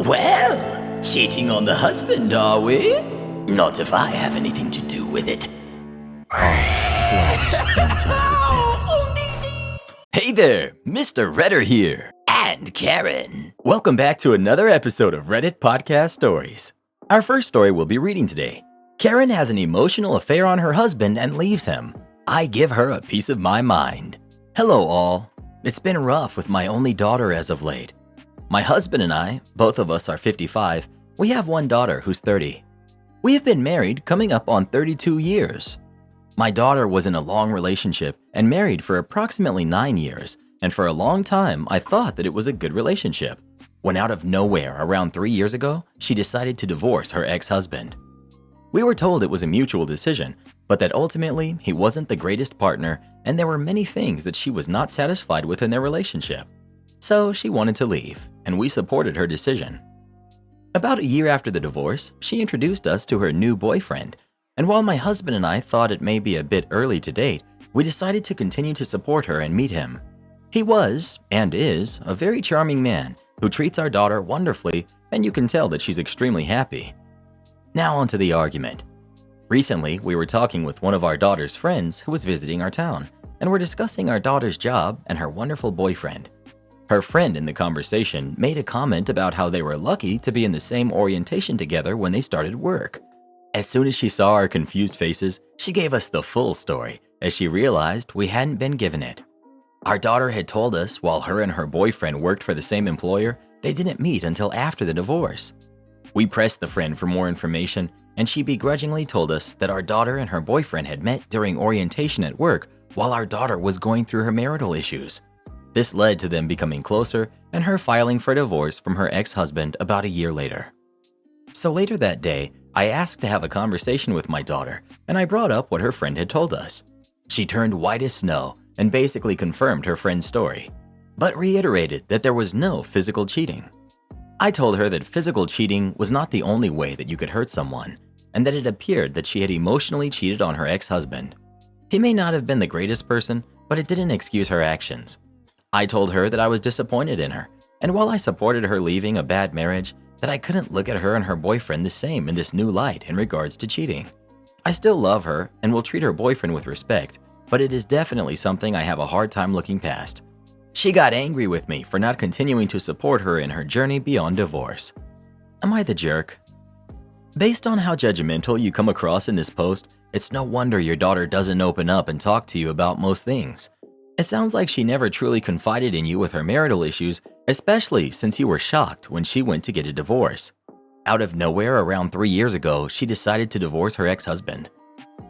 Well, cheating on the husband, are we? Not if I have anything to do with it. Hey there, Mr. Redder here. And Karen. Welcome back to another episode of Reddit Podcast Stories. Our first story we'll be reading today. Karen has an emotional affair on her husband and leaves him. I give her a piece of my mind. Hello all. It's been rough with my only daughter as of late. My husband and I, both of us are 55, we have one daughter who's 30. We have been married coming up on 32 years. My daughter was in a long relationship and married for approximately 9 years, and for a long time I thought that it was a good relationship. When out of nowhere around 3 years ago, she decided to divorce her ex-husband. We were told it was a mutual decision, but that ultimately he wasn't the greatest partner and there were many things that she was not satisfied with in their relationship. So she wanted to leave, and we supported her decision. About a year after the divorce, she introduced us to her new boyfriend, and while my husband and I thought it may be a bit early to date, we decided to continue to support her and meet him. He was, and is, a very charming man who treats our daughter wonderfully, and you can tell that she's extremely happy. Now onto the argument. Recently, we were talking with one of our daughter's friends who was visiting our town, and we're discussing our daughter's job and her wonderful boyfriend. Her friend in the conversation made a comment about how they were lucky to be in the same orientation together when they started work. As soon as she saw our confused faces, she gave us the full story, as she realized we hadn't been given it. Our daughter had told us while her and her boyfriend worked for the same employer, they didn't meet until after the divorce. We pressed the friend for more information, and she begrudgingly told us that our daughter and her boyfriend had met during orientation at work while our daughter was going through her marital issues. This led to them becoming closer and her filing for divorce from her ex-husband about a year later. So later that day, I asked to have a conversation with my daughter, and I brought up what her friend had told us. She turned white as snow and basically confirmed her friend's story, but reiterated that there was no physical cheating. I told her that physical cheating was not the only way that you could hurt someone, and that it appeared that she had emotionally cheated on her ex-husband. He may not have been the greatest person, but it didn't excuse her actions. I told her that I was disappointed in her, and while I supported her leaving a bad marriage, that I couldn't look at her and her boyfriend the same in this new light in regards to cheating. I still love her and will treat her boyfriend with respect, but it is definitely something I have a hard time looking past. She got angry with me for not continuing to support her in her journey beyond divorce. Am I the jerk? Based on how judgmental you come across in this post, it's no wonder your daughter doesn't open up and talk to you about most things. It sounds like she never truly confided in you with her marital issues, especially since you were shocked when she went to get a divorce. Out of nowhere around 3 years ago, she decided to divorce her ex-husband.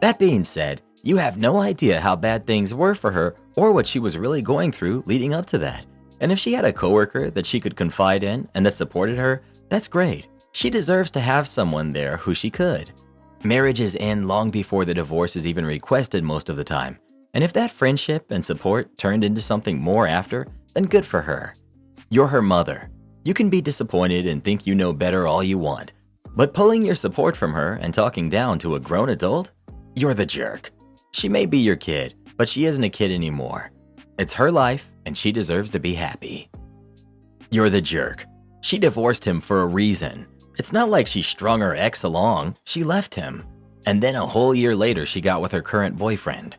That being said, you have no idea how bad things were for her or what she was really going through leading up to that. And if she had a coworker that she could confide in and that supported her, that's great. She deserves to have someone there who she could. Marriages end long before the divorce is even requested most of the time. And if that friendship and support turned into something more after, then good for her. You're her mother. You can be disappointed and think you know better all you want. But pulling your support from her and talking down to a grown adult? You're the jerk. She may be your kid, but she isn't a kid anymore. It's her life, and she deserves to be happy. You're the jerk. She divorced him for a reason. It's not like she strung her ex along. She left him. And then a whole year later, she got with her current boyfriend.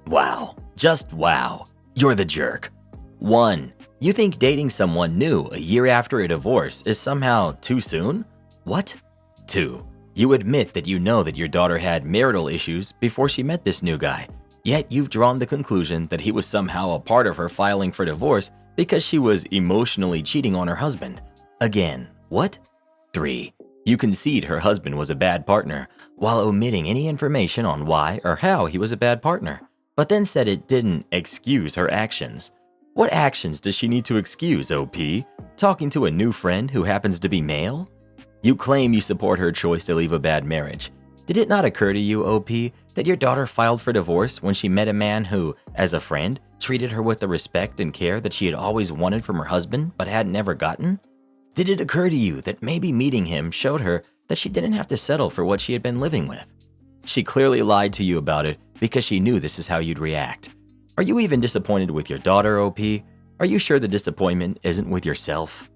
Wow. Just wow. You're the jerk. 1. You think dating someone new a year after a divorce is somehow too soon? What? 2. You admit that you know that your daughter had marital issues before she met this new guy, yet you've drawn the conclusion that he was somehow a part of her filing for divorce because she was emotionally cheating on her husband. Again, what? 3. You concede her husband was a bad partner while omitting any information on why or how he was a bad partner, but then said it didn't excuse her actions. What actions does she need to excuse, OP? Talking to a new friend who happens to be male? You claim you support her choice to leave a bad marriage. Did it not occur to you, OP, that your daughter filed for divorce when she met a man who, as a friend, treated her with the respect and care that she had always wanted from her husband but had never gotten? Did it occur to you that maybe meeting him showed her that she didn't have to settle for what she had been living with? She clearly lied to you about it because she knew this is how you'd react. Are you even disappointed with your daughter, OP? Are you sure the disappointment isn't with yourself?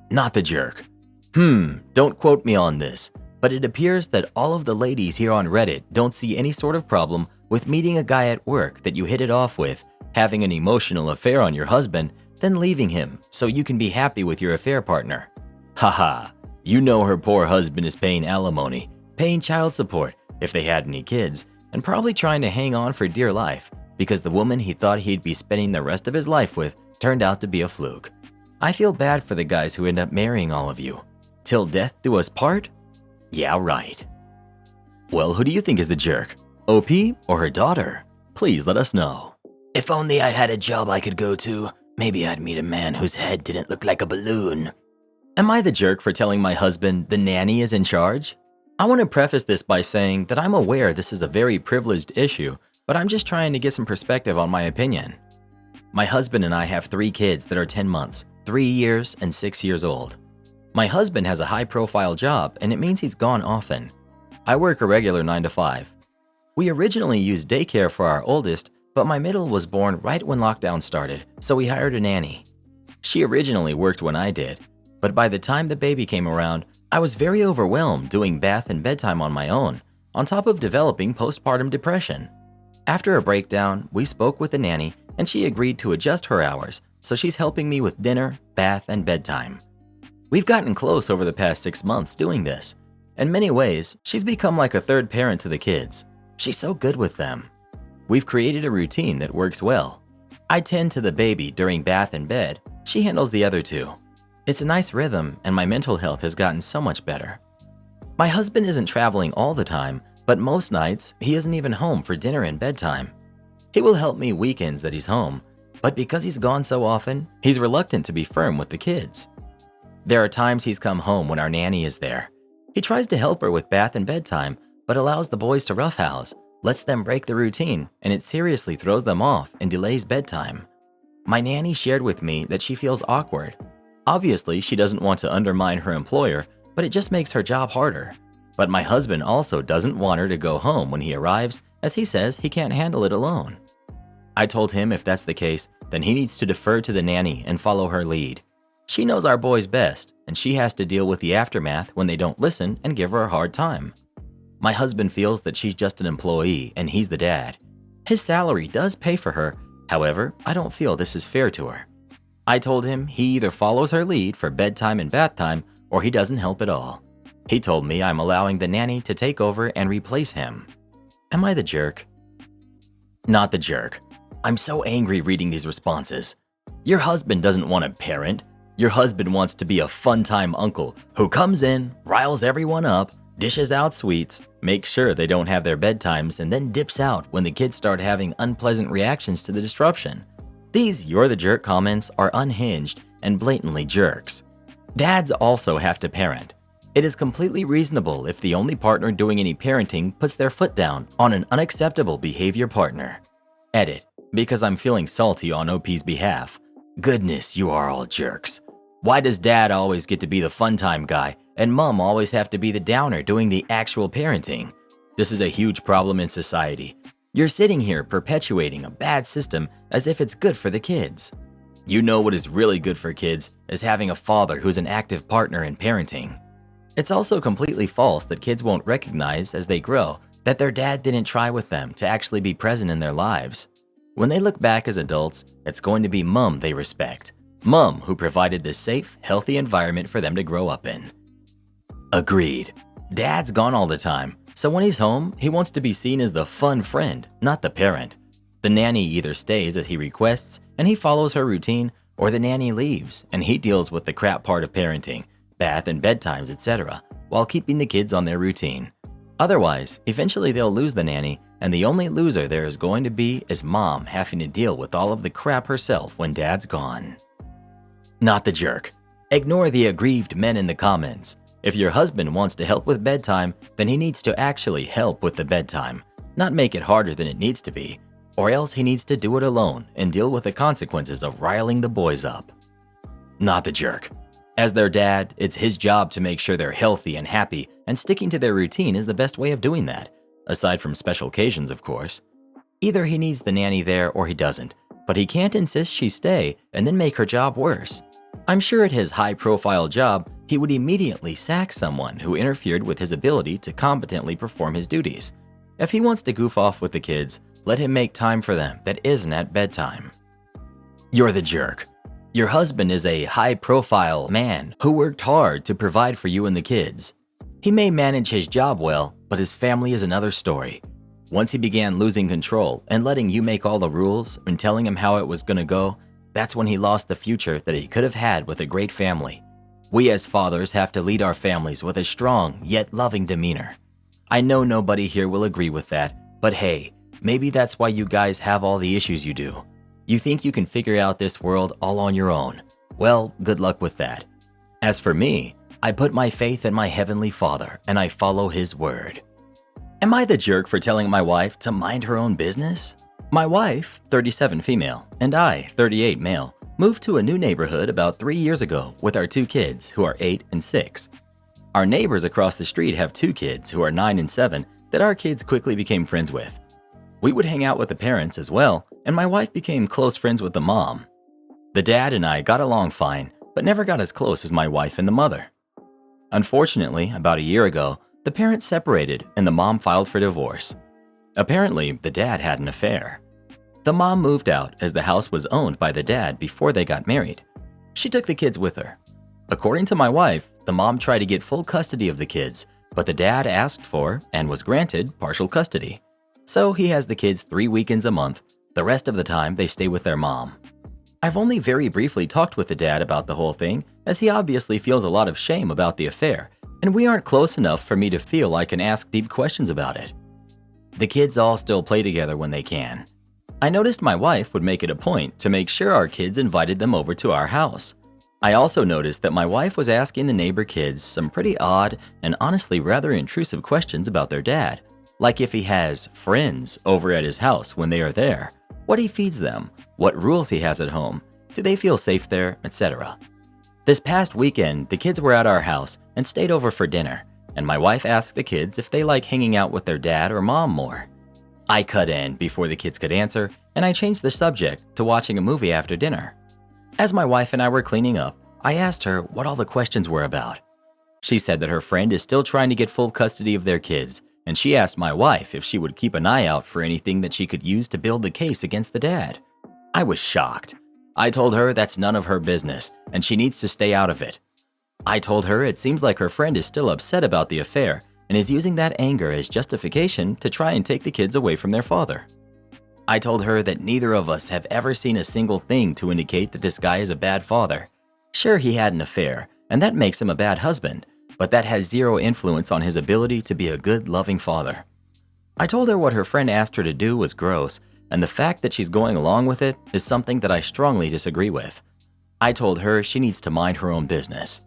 Not the jerk. Don't quote me on this, but it appears that all of the ladies here on Reddit don't see any sort of problem with meeting a guy at work that you hit it off with, having an emotional affair on your husband, then leaving him so you can be happy with your affair partner. Haha, you know her poor husband is paying alimony, paying child support if they had any kids, and probably trying to hang on for dear life because the woman he thought he'd be spending the rest of his life with turned out to be a fluke. I feel bad for the guys who end up marrying all of you. Till death do us part? Yeah, right. Well, who do you think is the jerk? OP or her daughter? Please let us know. If only I had a job I could go to, maybe I'd meet a man whose head didn't look like a balloon. Am I the jerk for telling my husband the nanny is in charge? I want to preface this by saying that I'm aware this is a very privileged issue, but I'm just trying to get some perspective on my opinion. My husband and I have 3 kids that are 10 months, 3 years, and 6 years old. My husband has a high-profile job, and it means he's gone often. I work a regular 9 to 5. We originally used daycare for our oldest, but my middle was born right when lockdown started, so we hired a nanny. She originally worked when I did, but by the time the baby came around, I was very overwhelmed doing bath and bedtime on my own, on top of developing postpartum depression. After a breakdown, we spoke with the nanny, and she agreed to adjust her hours, so she's helping me with dinner, bath, and bedtime. We've gotten close over the past 6 months doing this. In many ways, she's become like a third parent to the kids. She's so good with them. We've created a routine that works well. I tend to the baby during bath and bed. She handles the other 2. It's a nice rhythm, and my mental health has gotten so much better. My husband isn't traveling all the time, but most nights, he isn't even home for dinner and bedtime. He will help me weekends that he's home, but because he's gone so often, he's reluctant to be firm with the kids. There are times he's come home when our nanny is there. He tries to help her with bath and bedtime, but allows the boys to roughhouse, lets them break the routine, and it seriously throws them off and delays bedtime. My nanny shared with me that she feels awkward. Obviously, she doesn't want to undermine her employer, but it just makes her job harder. But my husband also doesn't want her to go home when he arrives, as he says he can't handle it alone. I told him if that's the case, then he needs to defer to the nanny and follow her lead. She knows our boys best, and she has to deal with the aftermath when they don't listen and give her a hard time. My husband feels that she's just an employee and he's the dad. His salary does pay for her, however, I don't feel this is fair to her. I told him he either follows her lead for bedtime and bath time or he doesn't help at all. He told me I'm allowing the nanny to take over and replace him. Am I the jerk? Not the jerk. I'm so angry reading these responses. Your husband doesn't want to parent. Your husband wants to be a fun-time uncle who comes in, riles everyone up, dishes out sweets, makes sure they don't have their bedtimes, and then dips out when the kids start having unpleasant reactions to the disruption. These "you're the jerk" comments are unhinged and blatantly jerks. Dads also have to parent. It is completely reasonable if the only partner doing any parenting puts their foot down on an unacceptable behavior partner. Edit, because I'm feeling salty on OP's behalf. Goodness, you are all jerks. Why does dad always get to be the fun time guy and mom always have to be the downer doing the actual parenting? This is a huge problem in society. You're sitting here perpetuating a bad system as if it's good for the kids. You know what is really good for kids is having a father who's an active partner in parenting. It's also completely false that kids won't recognize as they grow that their dad didn't try with them to actually be present in their lives. When they look back as adults, it's going to be mom they respect. Mom who provided this safe, healthy environment for them to grow up in. Agreed. Dad's gone all the time, so when he's home, he wants to be seen as the fun friend, not the parent. The nanny either stays as he requests and he follows her routine, or the nanny leaves and he deals with the crap part of parenting, bath and bedtimes, etc., while keeping the kids on their routine. Otherwise, eventually they'll lose the nanny, and the only loser there is going to be is mom having to deal with all of the crap herself when dad's gone. Not the jerk. Ignore the aggrieved men in the comments. If your husband wants to help with bedtime, then he needs to actually help with the bedtime, not make it harder than it needs to be, or else he needs to do it alone and deal with the consequences of riling the boys up. Not the jerk. As their dad, it's his job to make sure they're healthy and happy, and sticking to their routine is the best way of doing that, aside from special occasions, of course. Either he needs the nanny there or he doesn't, but he can't insist she stay and then make her job worse. I'm sure at his high-profile job, he would immediately sack someone who interfered with his ability to competently perform his duties. If he wants to goof off with the kids, let him make time for them that isn't at bedtime. You're the jerk. Your husband is a high-profile man who worked hard to provide for you and the kids. He may manage his job well, but his family is another story. Once he began losing control and letting you make all the rules and telling him how it was going to go, that's when he lost the future that he could have had with a great family. We as fathers have to lead our families with a strong yet loving demeanor. I know nobody here will agree with that, but hey, maybe that's why you guys have all the issues you do. You think you can figure out this world all on your own. Well, good luck with that. As for me, I put my faith in my Heavenly Father and I follow His word. Am I the jerk for telling my wife to mind her own business? My wife, 37 female, and I, 38 male, moved to a new neighborhood about 3 years ago with our 2 kids who are 8 and 6. Our neighbors across the street have 2 kids who are 9 and 7 that our kids quickly became friends with. We would hang out with the parents as well, and my wife became close friends with the mom. The dad and I got along fine, but never got as close as my wife and the mother. Unfortunately, about a year ago, the parents separated and the mom filed for divorce. Apparently, the dad had an affair. The mom moved out as the house was owned by the dad before they got married. She took the kids with her. According to my wife, the mom tried to get full custody of the kids, but the dad asked for and was granted partial custody. So he has the kids 3 weekends a month. The rest of the time, they stay with their mom. I've only very briefly talked with the dad about the whole thing, as he obviously feels a lot of shame about the affair, and we aren't close enough for me to feel I can ask deep questions about it. The kids all still play together when they can. I noticed my wife would make it a point to make sure our kids invited them over to our house. I also noticed that my wife was asking the neighbor kids some pretty odd and honestly rather intrusive questions about their dad, like if he has friends over at his house when they are there, what he feeds them, what rules he has at home, do they feel safe there, etc. This past weekend, the kids were at our house and stayed over for dinner, and my wife asked the kids if they like hanging out with their dad or mom more. I cut in before the kids could answer, and I changed the subject to watching a movie after dinner. As my wife and I were cleaning up, I asked her what all the questions were about. She said that her friend is still trying to get full custody of their kids, and she asked my wife if she would keep an eye out for anything that she could use to build the case against the dad. I was shocked. I told her that's none of her business, and she needs to stay out of it. I told her it seems like her friend is still upset about the affair and is using that anger as justification to try and take the kids away from their father. I told her that neither of us have ever seen a single thing to indicate that this guy is a bad father. Sure, he had an affair, and that makes him a bad husband, but that has zero influence on his ability to be a good, loving father. I told her what her friend asked her to do was gross, and the fact that she's going along with it is something that I strongly disagree with. I told her she needs to mind her own business.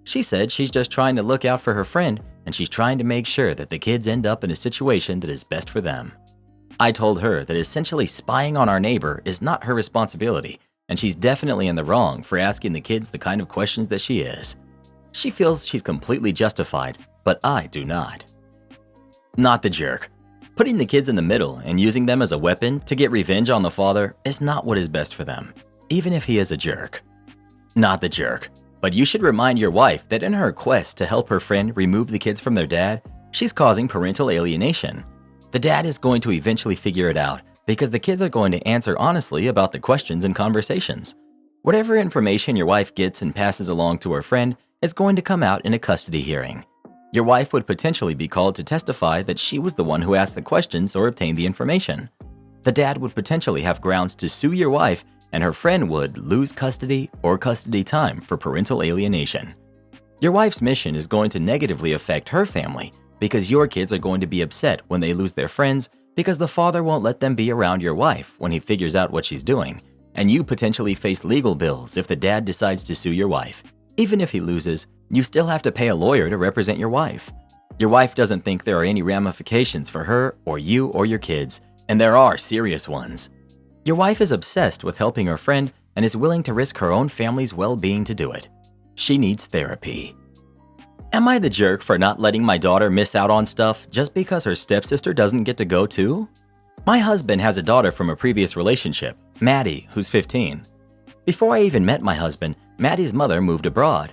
She said she's just trying to look out for her friend, and she's trying to make sure that the kids end up in a situation that is best for them. I told her that essentially spying on our neighbor is not her responsibility, and she's definitely in the wrong for asking the kids the kind of questions that she is. She feels she's completely justified, but I do not. Not the jerk. Putting the kids in the middle and using them as a weapon to get revenge on the father is not what is best for them, even if he is a jerk. Not the jerk. But you should remind your wife that in her quest to help her friend remove the kids from their dad, she's causing parental alienation. The dad is going to eventually figure it out because the kids are going to answer honestly about the questions and conversations. Whatever information your wife gets and passes along to her friend is going to come out in a custody hearing. Your wife would potentially be called to testify that she was the one who asked the questions or obtained the information. The dad would potentially have grounds to sue your wife, and her friend would lose custody or custody time for parental alienation. Your wife's mission is going to negatively affect her family because your kids are going to be upset when they lose their friends because the father won't let them be around your wife when he figures out what she's doing, and you potentially face legal bills if the dad decides to sue your wife. Even if he loses, you still have to pay a lawyer to represent your wife. Your wife doesn't think there are any ramifications for her or you or your kids, and there are serious ones. Your wife is obsessed with helping her friend and is willing to risk her own family's well-being to do it. She needs therapy. Am I the jerk for not letting my daughter miss out on stuff just because her stepsister doesn't get to go too? My husband has a daughter from a previous relationship, Maddie, who's 15. Before I even met my husband, Maddie's mother moved abroad.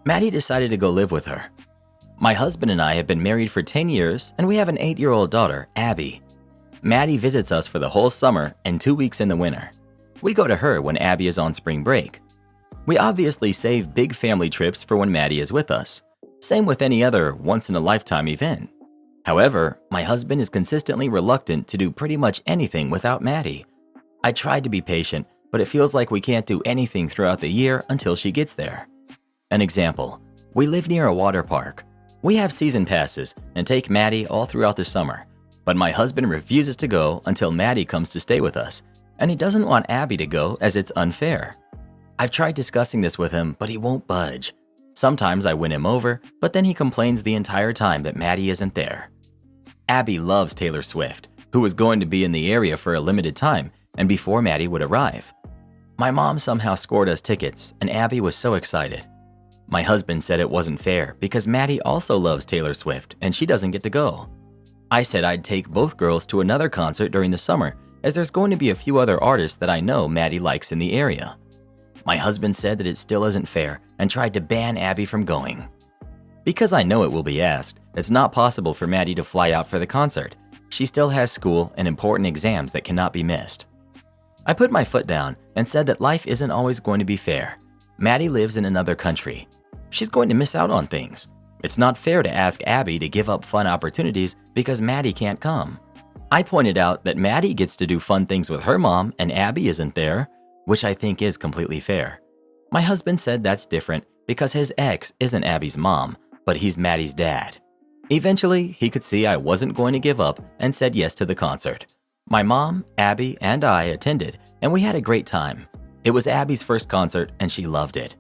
Maddie decided to go live with her. My husband and I have been married for 10 years, and we have an 8-year-old daughter, Abby. Maddie visits us for the whole summer and 2 weeks in the winter. We go to her when Abby is on spring break. We obviously save big family trips for when Maddie is with us. Same with any other once-in-a-lifetime event. However, my husband is consistently reluctant to do pretty much anything without Maddie. I tried to be patient, but it feels like we can't do anything throughout the year until she gets there. An example, we live near a water park. We have season passes and take Maddie all throughout the summer, but my husband refuses to go until Maddie comes to stay with us, and he doesn't want Abby to go as it's unfair. I've tried discussing this with him, but he won't budge. Sometimes I win him over, but then he complains the entire time that Maddie isn't there. Abby loves Taylor Swift, who was going to be in the area for a limited time and before Maddie would arrive. My mom somehow scored us tickets, and Abby was so excited. My husband said it wasn't fair because Maddie also loves Taylor Swift and she doesn't get to go. I said I'd take both girls to another concert during the summer, as there's going to be a few other artists that I know Maddie likes in the area. My husband said that it still isn't fair and tried to ban Abby from going. Because I know it will be asked, it's not possible for Maddie to fly out for the concert. She still has school and important exams that cannot be missed. I put my foot down and said that life isn't always going to be fair. Maddie lives in another country. She's going to miss out on things. It's not fair to ask Abby to give up fun opportunities because Maddie can't come. I pointed out that Maddie gets to do fun things with her mom and Abby isn't there, which I think is completely fair. My husband said that's different because his ex isn't Abby's mom, but he's Maddie's dad. Eventually, he could see I wasn't going to give up and said yes to the concert. My mom, Abby, and I attended, and we had a great time. It was Abby's first concert, and she loved it.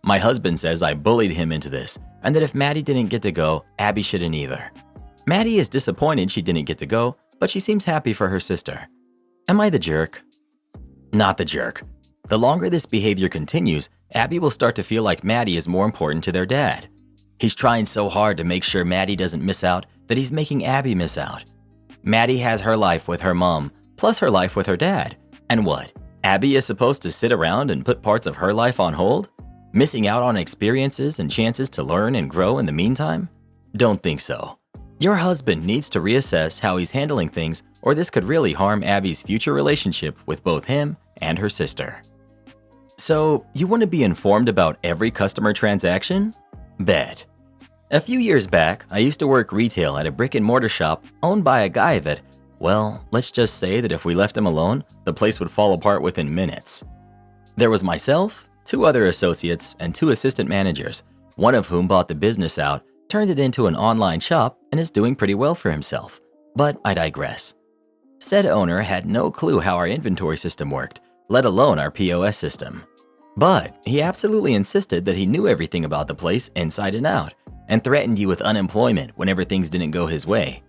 My husband says I bullied him into this, and that if Maddie didn't get to go, Abby shouldn't either. Maddie is disappointed she didn't get to go, but she seems happy for her sister. Am I the jerk? Not the jerk. The longer this behavior continues, Abby will start to feel like Maddie is more important to their dad. He's trying so hard to make sure Maddie doesn't miss out that he's making Abby miss out. Maddie has her life with her mom, plus her life with her dad. And what? Abby is supposed to sit around and put parts of her life on hold? Missing out on experiences and chances to learn and grow in the meantime? Don't think so. Your husband needs to reassess how he's handling things, or this could really harm Abby's future relationship with both him and her sister. So, you want to be informed about every customer transaction? Bet. A few years back, I used to work retail at a brick-and-mortar shop owned by a guy that, well, let's just say that if we left him alone, the place would fall apart within minutes. There was myself, 2 other associates, and 2 assistant managers, one of whom bought the business out, turned it into an online shop, and is doing pretty well for himself. But I digress. Said owner had no clue how our inventory system worked, let alone our POS system. But he absolutely insisted that he knew everything about the place inside and out, and threatened you with unemployment whenever things didn't go his way.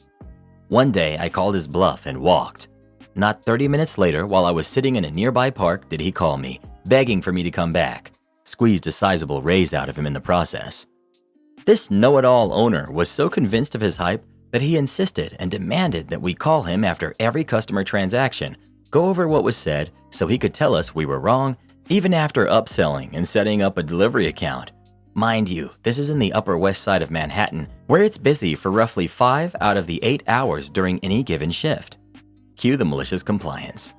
One day, I called his bluff and walked. Not 30 minutes later, while I was sitting in a nearby park, did he call me, begging for me to come back. Squeezed a sizable raise out of him in the process. This know-it-all owner was so convinced of his hype that he insisted and demanded that we call him after every customer transaction, go over what was said so he could tell us we were wrong, even after upselling and setting up a delivery account. Mind you, this is in the Upper West Side of Manhattan, where it's busy for roughly 5 out of the 8 hours during any given shift. Cue the malicious compliance.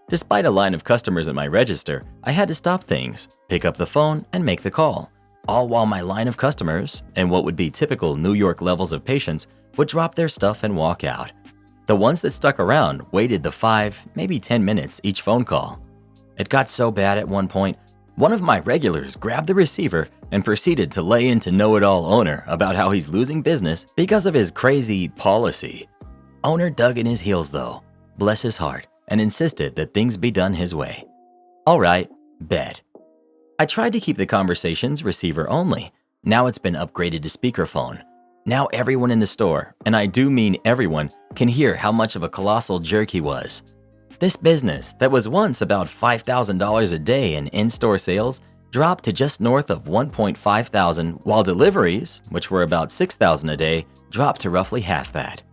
Despite a line of customers at my register, I had to stop things, pick up the phone, and make the call, all while my line of customers, and what would be typical New York levels of patience, would drop their stuff and walk out. The ones that stuck around waited the 5, maybe 10 minutes each phone call. It got so bad at one point, one of my regulars grabbed the receiver and proceeded to lay into know-it-all owner about how he's losing business because of his crazy policy. Owner dug in his heels though, bless his heart, and insisted that things be done his way. All right, bet. I tried to keep the conversations receiver only. Now it's been upgraded to speakerphone. Now everyone in the store, and I do mean everyone, can hear how much of a colossal jerk he was. This business that was once about $5,000 a day in in-store sales dropped to just north of $1,500, while deliveries, which were about $6,000 a day, dropped to roughly half that.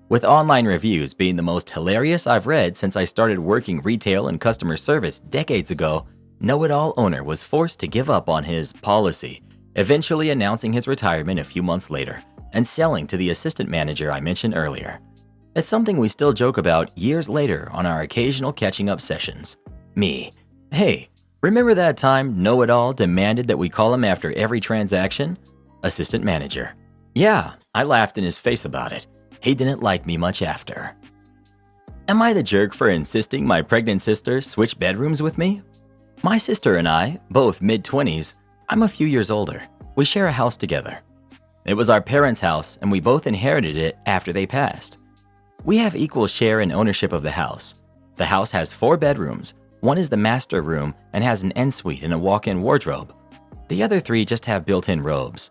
With online reviews being the most hilarious I've read since I started working retail and customer service decades ago, know-it-all owner was forced to give up on his policy, eventually announcing his retirement a few months later and selling to the assistant manager I mentioned earlier. It's something we still joke about years later on our occasional catching up sessions. Me: "Hey, remember that time know-it-all demanded that we call him after every transaction?" Assistant manager: "Yeah, I laughed in his face about it. He didn't like me much after." Am I the jerk for insisting my pregnant sister switch bedrooms with me? My sister and I, both mid-20s, I'm a few years older. We share a house together. It was our parents' house and we both inherited it after they passed. We have equal share and ownership of the house. The house has 4 bedrooms. One is the master room and has an ensuite and a walk-in wardrobe. The other 3 just have built-in robes.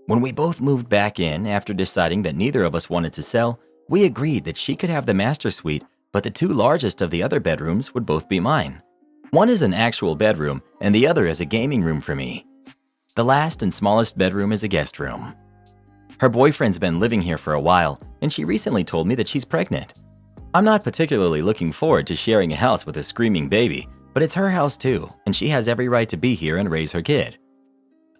When we both moved back in after deciding that neither of us wanted to sell, we agreed that she could have the master suite, but the 2 largest of the other bedrooms would both be mine. One is an actual bedroom and the other is a gaming room for me. The last and smallest bedroom is a guest room. Her boyfriend's been living here for a while, and she recently told me that she's pregnant. I'm not particularly looking forward to sharing a house with a screaming baby, but it's her house too, and she has every right to be here and raise her kid.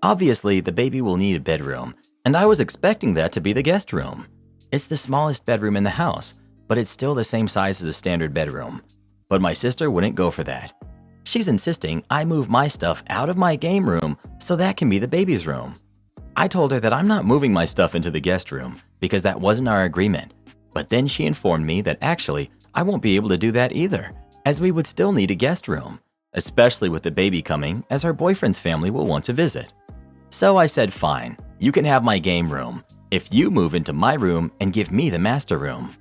Obviously, the baby will need a bedroom, and I was expecting that to be the guest room. It's the smallest bedroom in the house, but it's still the same size as a standard bedroom. But my sister wouldn't go for that. She's insisting I move my stuff out of my game room so that can be the baby's room. I told her that I'm not moving my stuff into the guest room because that wasn't our agreement. But then she informed me that actually I won't be able to do that either, as we would still need a guest room, especially with the baby coming, as her boyfriend's family will want to visit. So I said, fine, you can have my game room if you move into my room and give me the master room.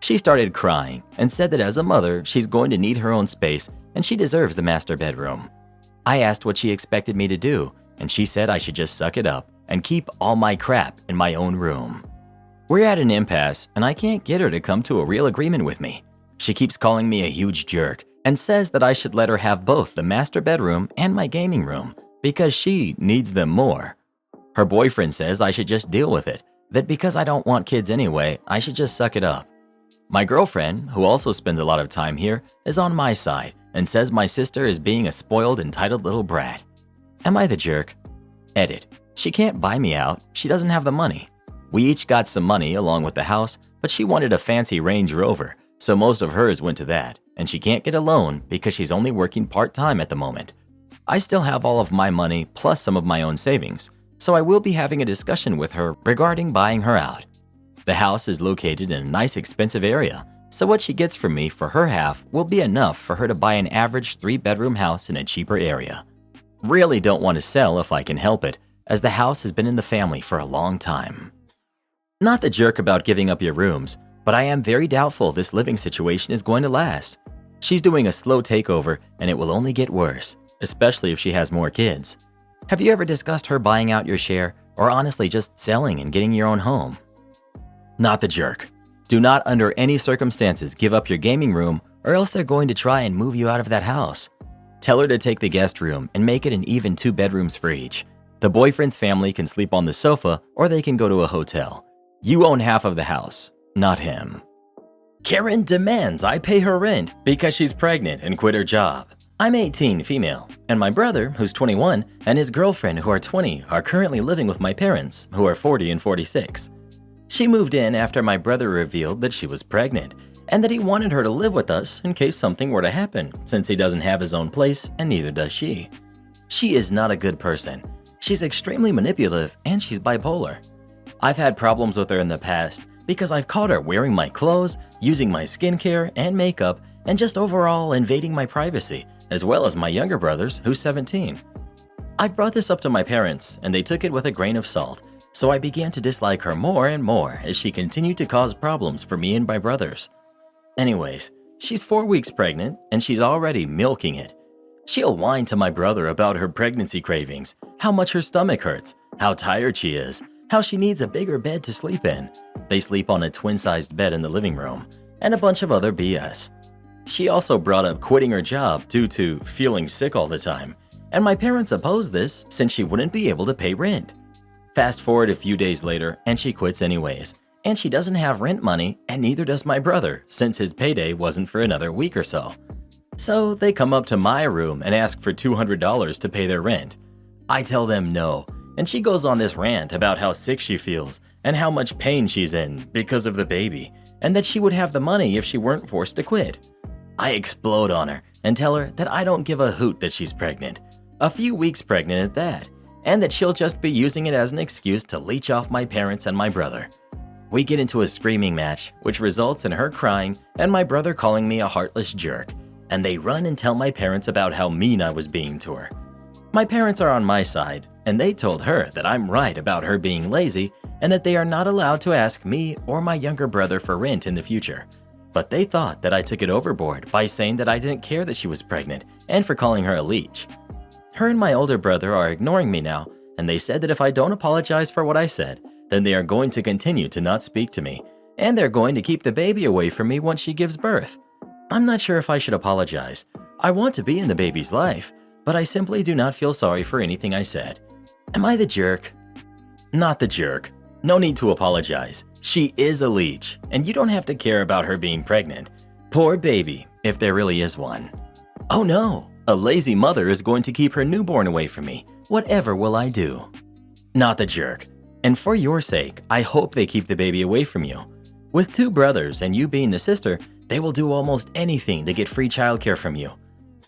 She started crying and said that as a mother, she's going to need her own space and she deserves the master bedroom. I asked what she expected me to do, and she said I should just suck it up and keep all my crap in my own room. We're at an impasse and I can't get her to come to a real agreement with me. She keeps calling me a huge jerk and says that I should let her have both the master bedroom and my gaming room because she needs them more. Her boyfriend says I should just deal with it, that because I don't want kids anyway, I should just suck it up. My girlfriend, who also spends a lot of time here, is on my side and says my sister is being a spoiled, entitled little brat. Am I the jerk? Edit: she can't buy me out, she doesn't have the money. We each got some money along with the house, but she wanted a fancy Range Rover, so most of hers went to that, and she can't get a loan because she's only working part-time at the moment. I still have all of my money plus some of my own savings, so I will be having a discussion with her regarding buying her out. The house is located in a nice expensive area, so what she gets from me for her half will be enough for her to buy an average 3-bedroom house in a cheaper area. Really don't want to sell if I can help it, as the house has been in the family for a long time. Not the jerk about giving up your rooms, but I am very doubtful this living situation is going to last. She's doing a slow takeover and it will only get worse, especially if she has more kids. Have you ever discussed her buying out your share, or honestly just selling and getting your own home? Not the jerk. Do not under any circumstances give up your gaming room, or else they're going to try and move you out of that house. Tell her to take the guest room and make it an even 2 bedrooms for each. The boyfriend's family can sleep on the sofa or they can go to a hotel. You own half of the house, not him. Karen demands I pay her rent because she's pregnant and quit her job. I'm 18, female, and my brother, who's 21, and his girlfriend, who are 20, are currently living with my parents, who are 40 and 46. She moved in after my brother revealed that she was pregnant and that he wanted her to live with us in case something were to happen, since he doesn't have his own place and neither does she. She is not a good person. She's extremely manipulative and she's bipolar. I've had problems with her in the past because I've caught her wearing my clothes, using my skincare and makeup, and just overall invading my privacy, as well as my younger brother's, who's 17. I've brought this up to my parents and they took it with a grain of salt, so I began to dislike her more and more as she continued to cause problems for me and my brothers. Anyways, she's 4 weeks pregnant and she's already milking it. She'll whine to my brother about her pregnancy cravings, how much her stomach hurts, how tired she is, how she needs a bigger bed to sleep in. They sleep on a twin-sized bed in the living room, and a bunch of other BS. She also brought up quitting her job due to feeling sick all the time, and my parents opposed this since she wouldn't be able to pay rent. Fast forward a few days later, and she quits anyways, and she doesn't have rent money, and neither does my brother since his payday wasn't for another week or so. So they come up to my room and ask for $200 to pay their rent. I tell them no, and she goes on this rant about how sick she feels and how much pain she's in because of the baby, and that she would have the money if she weren't forced to quit. I explode on her and tell her that I don't give a hoot that she's pregnant, a few weeks pregnant at that, and that she'll just be using it as an excuse to leech off my parents and my brother. We get into a screaming match, which results in her crying and my brother calling me a heartless jerk, and they run and tell my parents about how mean I was being to her. My parents are on my side, and they told her that I'm right about her being lazy and that they are not allowed to ask me or my younger brother for rent in the future. But they thought that I took it overboard by saying that I didn't care that she was pregnant and for calling her a leech. Her and my older brother are ignoring me now, and they said that if I don't apologize for what I said, then they are going to continue to not speak to me, and they're going to keep the baby away from me once she gives birth. I'm not sure if I should apologize. I want to be in the baby's life, but I simply do not feel sorry for anything I said. Am I the jerk? Not the jerk. No need to apologize. She is a leech, and you don't have to care about her being pregnant. Poor baby, if there really is one. Oh no, a lazy mother is going to keep her newborn away from me. Whatever will I do? Not the jerk. And for your sake, I hope they keep the baby away from you. With 2 brothers and you being the sister, they will do almost anything to get free childcare from you.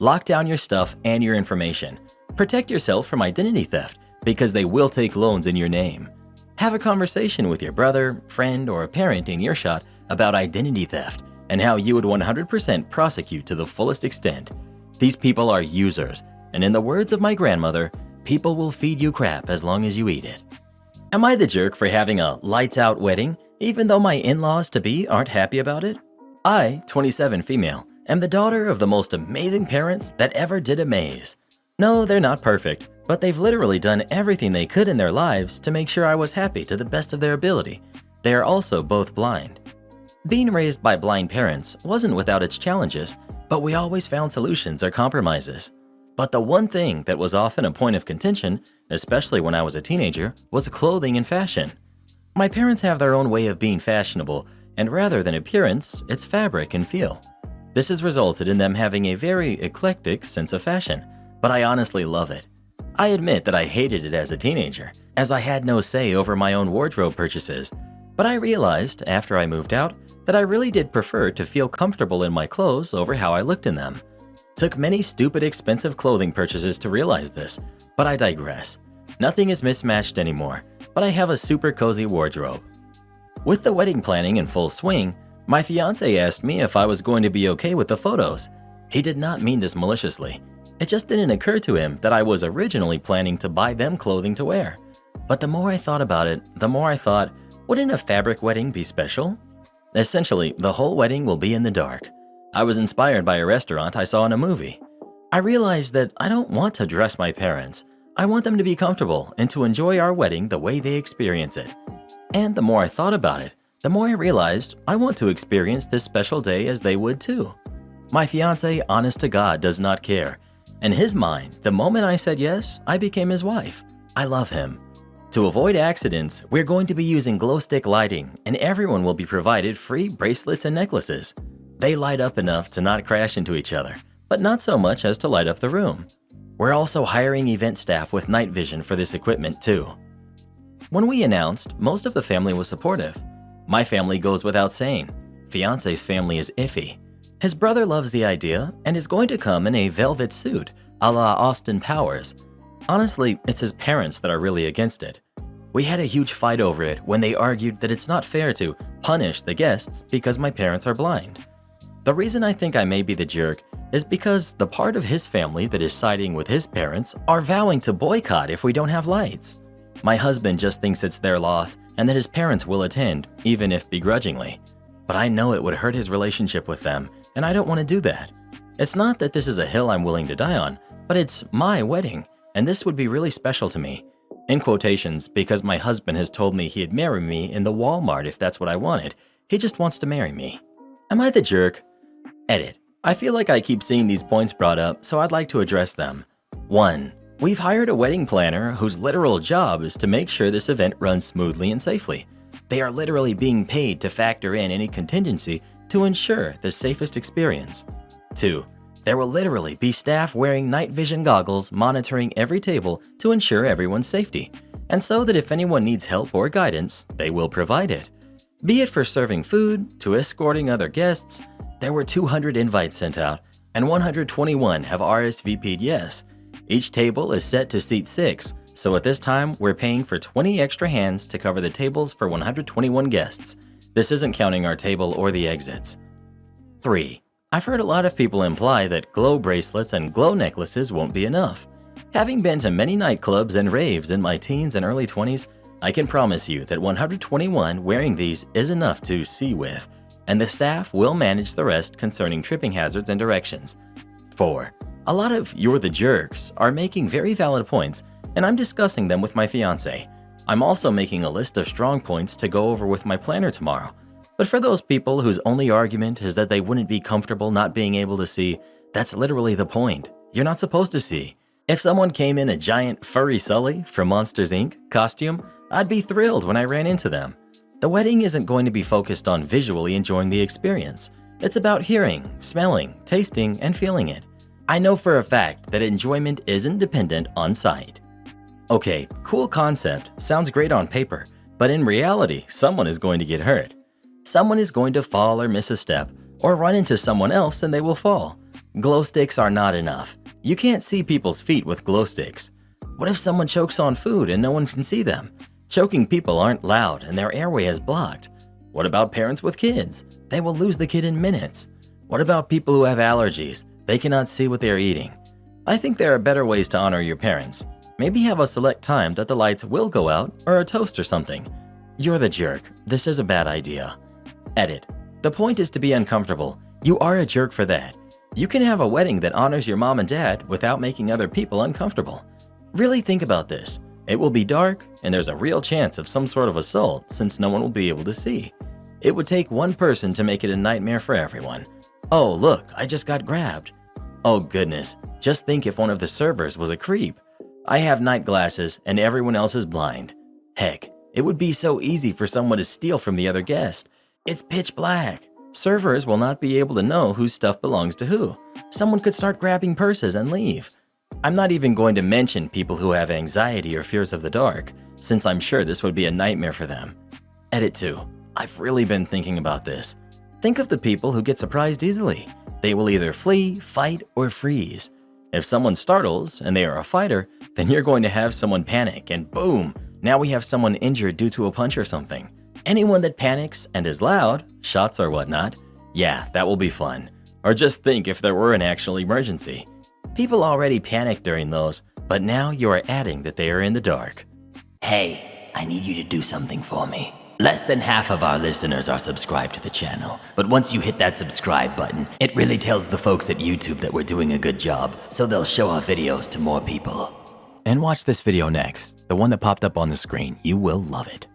Lock down your stuff and your information. Protect yourself from identity theft because they will take loans in your name. Have a conversation with your brother, friend, or a parent in earshot about identity theft and how you would 100% prosecute to the fullest extent. These people are users, and in the words of my grandmother, people will feed you crap as long as you eat it. Am I the jerk for having a lights-out wedding, even though my in-laws-to-be aren't happy about it? I, 27 female, am the daughter of the most amazing parents that ever did amaze. No, they're not perfect, but they've literally done everything they could in their lives to make sure I was happy to the best of their ability. They are also both blind. Being raised by blind parents wasn't without its challenges, but we always found solutions or compromises. But the one thing that was often a point of contention, especially when I was a teenager, was clothing and fashion. My parents have their own way of being fashionable, and rather than appearance, it's fabric and feel. This has resulted in them having a very eclectic sense of fashion, but I honestly love it. I admit that I hated it as a teenager, as I had no say over my own wardrobe purchases, but I realized after I moved out that I really did prefer to feel comfortable in my clothes over how I looked in them. Took many stupid expensive clothing purchases to realize this, but I digress. Nothing is mismatched anymore, but I have a super cozy wardrobe. With the wedding planning in full swing, my fiancé asked me if I was going to be okay with the photos. He did not mean this maliciously. It just didn't occur to him that I was originally planning to buy them clothing to wear. But the more I thought about it, the more I thought, wouldn't a fabric wedding be special? Essentially, the whole wedding will be in the dark. I was inspired by a restaurant I saw in a movie. I realized that I don't want to dress my parents. I want them to be comfortable and to enjoy our wedding the way they experience it. And the more I thought about it, the more I realized I want to experience this special day as they would too. My fiancé, honest to God, does not care. In his mind, the moment I said yes, I became his wife. I love him. To avoid accidents, we're going to be using glow stick lighting, and everyone will be provided free bracelets and necklaces. They light up enough to not crash into each other, but not so much as to light up the room. We're also hiring event staff with night vision for this equipment too. When we announced, most of the family was supportive. My family goes without saying. Fiancé's family is iffy. His brother loves the idea and is going to come in a velvet suit, a la Austin Powers. Honestly, it's his parents that are really against it. We had a huge fight over it when they argued that it's not fair to punish the guests because my parents are blind. The reason I think I may be the jerk is because the part of his family that is siding with his parents are vowing to boycott if we don't have lights. My husband just thinks it's their loss and that his parents will attend, even if begrudgingly. But I know it would hurt his relationship with them, and I don't want to do that. It's not that this is a hill I'm willing to die on, but it's my wedding, and this would be really special to me. In quotations, because my husband has told me he'd marry me in the Walmart if that's what I wanted. He just wants to marry me. Am I the jerk? Edit. I feel like I keep seeing these points brought up, so I'd like to address them. 1. We've hired a wedding planner whose literal job is to make sure this event runs smoothly and safely. They are literally being paid to factor in any contingency to ensure the safest experience. 2. There will literally be staff wearing night vision goggles monitoring every table to ensure everyone's safety, and so that if anyone needs help or guidance, they will provide it. Be it for serving food to escorting other guests, there were 200 invites sent out, and 121 have RSVP'd yes. Each table is set to seat 6, so at this time we're paying for 20 extra hands to cover the tables for 121 guests. This isn't counting our table or the exits. 3. I've heard a lot of people imply that glow bracelets and glow necklaces won't be enough. Having been to many nightclubs and raves in my teens and early 20s, I can promise you that 121 wearing these is enough to see with, and the staff will manage the rest concerning tripping hazards and directions. 4. A lot of "you're the jerks" are making very valid points, and I'm discussing them with my fiance. I'm also making a list of strong points to go over with my planner tomorrow. But for those people whose only argument is that they wouldn't be comfortable not being able to see, that's literally the point. You're not supposed to see. If someone came in a giant furry Sully from Monsters Inc. costume, I'd be thrilled when I ran into them. The wedding isn't going to be focused on visually enjoying the experience. It's about hearing, smelling, tasting, and feeling it. I know for a fact that enjoyment isn't dependent on sight. Okay, cool concept, sounds great on paper, but in reality, someone is going to get hurt. Someone is going to fall or miss a step, or run into someone else and they will fall. Glow sticks are not enough. You can't see people's feet with glow sticks. What if someone chokes on food and no one can see them? Choking people aren't loud and their airway is blocked. What about parents with kids? They will lose the kid in minutes. What about people who have allergies? They cannot see what they are eating. I think there are better ways to honor your parents. Maybe have a select time that the lights will go out, or a toast or something. You're the jerk. This is a bad idea. Edit. The point is to be uncomfortable. You are a jerk for that. You can have a wedding that honors your mom and dad without making other people uncomfortable. Really think about this. It will be dark, and there's a real chance of some sort of assault since no one will be able to see. It would take one person to make it a nightmare for everyone. Oh, look, I just got grabbed. Oh goodness, just think if one of the servers was a creep. I have night glasses and everyone else is blind. Heck, it would be so easy for someone to steal from the other guest. It's pitch black. Servers will not be able to know whose stuff belongs to who. Someone could start grabbing purses and leave. I'm not even going to mention people who have anxiety or fears of the dark, since I'm sure this would be a nightmare for them. Edit 2. I've really been thinking about this. Think of the people who get surprised easily. They will either flee, fight, or freeze. If someone startles and they are a fighter, then you're going to have someone panic and boom, now we have someone injured due to a punch or something. Anyone that panics and is loud, shots or whatnot, yeah, that will be fun. Or just think if there were an actual emergency. People already panic during those, but now you are adding that they are in the dark. Hey, I need you to do something for me. Less than half of our listeners are subscribed to the channel, but once you hit that subscribe button, it really tells the folks at YouTube that we're doing a good job, so they'll show our videos to more people. And watch this video next, the one that popped up on the screen. You will love it.